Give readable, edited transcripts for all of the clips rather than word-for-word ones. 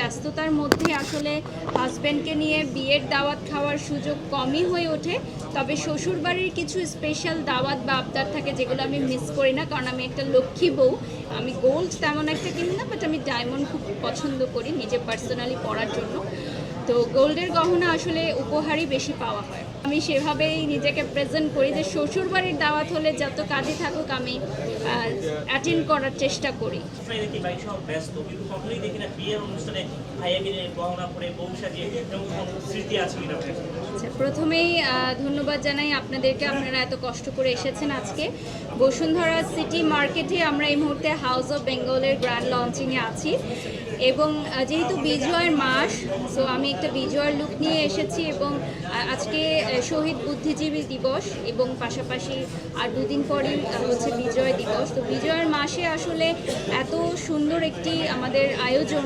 ব্যস্ততার মধ্যে আসলে হাজব্যান্ডকে নিয়ে বিয়ের দাওয়াত খাওয়ার সুযোগ কমই হয়ে ওঠে। তবে শ্বশুরবাড়ির কিছু স্পেশাল দাওয়াত বা আবদার থাকে যেগুলো আমি মিস করি না, কারণ আমি একটা লক্ষ্মী বউ। আমি গোল্ড তেমন একটা কিনি না, বাট আমি ডায়মন্ড খুব পছন্দ করি নিজে পার্সোনালি পরার জন্য। তো গোল্ডের গহনা আসলে উপহারই বেশি পাওয়া হয়। আমি সেভাবেই নিজেকে প্রেজেন্ট করি যে শ্বশুরবাড়ির দাওয়াত হলে যত কাজে থাকুক আমি অ্যাটেন্ড করার চেষ্টা করি। আচ্ছা, প্রথমেই ধন্যবাদ জানাই আপনাদেরকে, আপনারা এত কষ্ট করে এসেছেন আজকে। বসুন্ধরা সিটি মার্কেটে আমরা এই মুহূর্তে হাউস অফ বেঙ্গলের গ্র্যান্ড লঞ্চিংয়ে আছি, এবং যেহেতু বিজয়ের মাস, সো আমি একটা বিজয়ের লুক নিয়ে এসেছি। এবং আজকে শহীদ বুদ্ধিজীবী দিবস, এবং পাশাপাশি আর দুদিন পরই হচ্ছে বিজয় দিবস। তো বিজয়ের মাসে আসলে এত সুন্দর একটি আমাদের আয়োজন,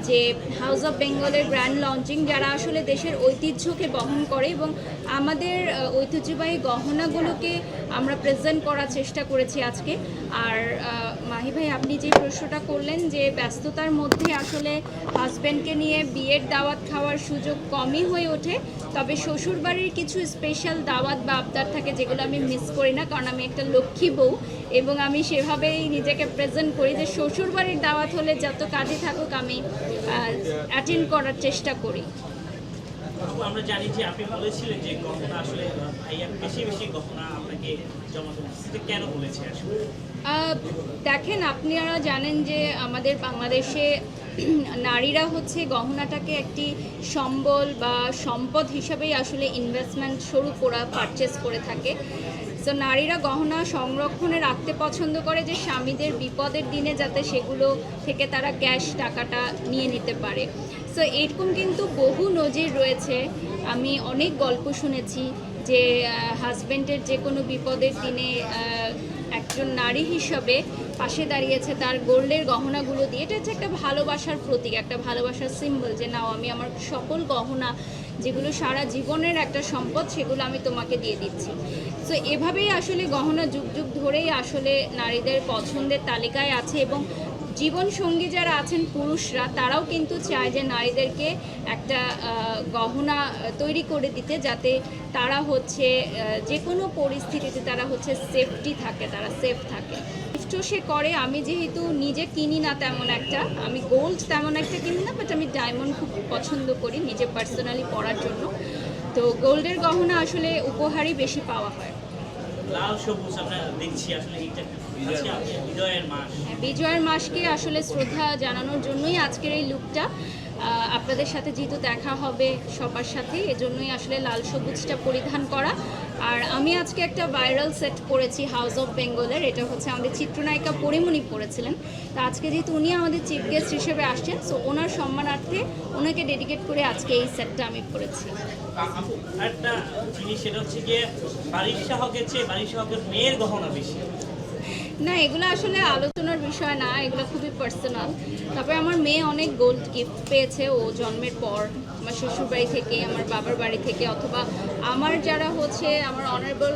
যে হাউস অফ বেঙ্গলের গ্র্যান্ড লঞ্চিং, যারা আসলে দেশের ঐতিহ্যকে বহন করে এবং আমাদের ঐতিহ্যবাহী গহনাগুলোকে আমরা প্রেজেন্ট করার চেষ্টা করেছি আজকে। আর মাহি ভাই, আপনি যে প্রশ্নটা করলেন যে ব্যস্ততার মধ্যে আসলে হাজব্যান্ডকে নিয়ে বিয়ের দাওয়াত খাওয়ার সুযোগ কমই হয়ে ওঠে, তবে শ্বশুরবাড়ির কিছু স্পেশাল দাওয়াত বা আবদার থাকে যেগুলো আমি মিস করি না, কারণ আমি একটা লক্ষ্মী বউ। এবং আমি সেভাবেই নিজেকে প্রেজেন্ট করি যে শ্বশুরবাড়ির দাওয়াত হলে যত কাজে থাকুক আমি অ্যাটেন্ড করার চেষ্টা করি। আমরা জানি যে আপনি বলেছিলেন যে গহনা আসলে ভাইয়া বেশি বেশি গহনা আপনাকে জমা করতে কেন বলেছে আসলে? দেখেন, আপনারা জানেন যে আমাদের বাংলাদেশে নারীরা হচ্ছে গহনাটাকে একটি সম্বল বা সম্পদ হিসাবেই আসলে ইনভেস্টমেন্ট স্বরূপ ওরা পারচেস করে থাকে। সো নারীরা গহনা সংরক্ষণে রাখতে পছন্দ করে, যে স্বামীদের বিপদের দিনে যাতে সেগুলো থেকে তারা ক্যাশ টাকাটা নিয়ে নিতে পারে। সো এরকম কিন্তু বহু নজির রয়েছে। আমি অনেক গল্প শুনেছি যে হাজব্যান্ডের যে কোনো বিপদের দিনে একজন নারী হিসাবে পাশে দাঁড়িয়েছে তার গোল্ডের গহনাগুলো দিয়ে। এটা হচ্ছে একটা ভালোবাসার প্রতীক, একটা ভালোবাসার সিম্বল, যে নাও আমি আমার সকল গহনা, যেগুলো সারা জীবনের একটা সম্পদ, সেগুলো আমি তোমাকে দিয়ে দিচ্ছি। সো এভাবেই আসলে গহনা যুগ যুগ ধরেই আসলে নারীদের পছন্দের তালিকায় আছে। এবং জীবনসঙ্গী যারা আছেন পুরুষরা, তারাও কিন্তু চায় যে নারীদেরকে একটা গহনা তৈরি করে দিতে, যাতে তারা হচ্ছে যে কোনো পরিস্থিতিতে তারা হচ্ছে সেফটি থাকে, তারা সেফ থাকে। গিফটও সে করে। আমি যেহেতু নিজে কিনি না তেমন একটা, আমি গোল্ড তেমন একটা কিনি না, বাট আমি ডায়মন্ড খুব পছন্দ করি নিজে পার্সোনালি পরার জন্য। তো গোল্ডের গহনা আসলে উপহারই বেশি পাওয়া হয়। লাল সবুজ আমরা দেখছি, আসলে এটা বিজয়ের মাস, বিজয়ের মাসকে আসলে শ্রদ্ধা জানানোর জন্যই আজকের এই লুকটা। আপনাদের সাথে যেহেতু দেখা হবে সবার সাথে, এজন্যই আসলে লাল সবুজটা পরিধান করা। আর আমি আজকে একটা ভাইরাল সেট পরেছি হাউস অফ বেঙ্গলের, এটা হচ্ছে আমাদের চিত্রনায়িকা পরিমণি পরেছিলেন। তো আজকে যেহেতু উনি আমাদের চিফ গেস্ট হিসেবে আসছেন, সো ওনার সম্মানার্থে ওনাকে ডেডিকেট করে আজকে এই সেটটা আমি পরেছি। একটা জিনিস, সেটা হচ্ছে গিয়ে বাড়ির শাহকের চেয়ে বাড়ির শাহকের মেয়ের গহনা বেশি। না, এগুলো আসলে আলোচনার বিষয় না, এগুলো খুবই পার্সোনাল। তারপরে আমার মেয়ে অনেক গোল্ড গিফট পেয়েছে ও জন্মের পর, আমার শ্বশুরবাড়ি থেকে, আমার বাবার বাড়ি থেকে, অথবা আমার যারা হচ্ছে আমার অনারেবল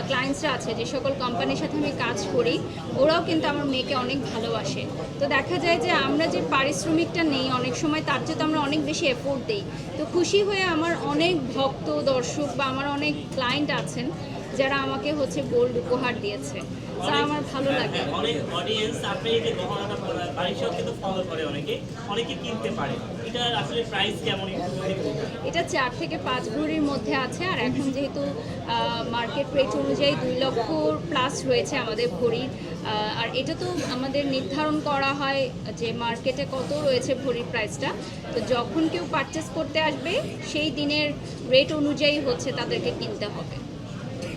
ক্লায়েন্টসরা আছে, যে সকল কোম্পানির সাথে আমি কাজ করি, ওরাও কিন্তু আমার মেয়েকে অনেক ভালোবাসে। তো দেখা যায় যে আমরা যে পারিশ্রমিকটা নেই অনেক সময়, তার চেয়ে তো আমরা অনেক বেশি এফোর্ট দিই। তো খুশি হয়ে আমার অনেক ভক্ত, দর্শক বা আমার অনেক ক্লায়েন্ট আছেন যারা আমাকে হচ্ছে গোল্ড উপহার দিয়েছে। তা আমার ভালো লাগে। অনেক অডিয়েন্স আপনি এই যে গহনাটা বাড়ির শাহকে তো ফলো করে, অনেকে কিনতে পারে। এটা আসলে প্রাইস কেমন? এটা 4 থেকে 5 ভরির মধ্যে আছে। আর এখন যেহেতু মার্কেট রেট অনুযায়ী 2 লক্ষ প্লাস রয়েছে আমাদের ভরির। আর এটা তো আমাদের নির্ধারণ করা হয় যে মার্কেটে কত রয়েছে ভরির প্রাইসটা। তো যখন কেউ পারচেস করতে আসবে, সেই দিনের রেট অনুযায়ী হচ্ছে তাদেরকে কিনতে হবে।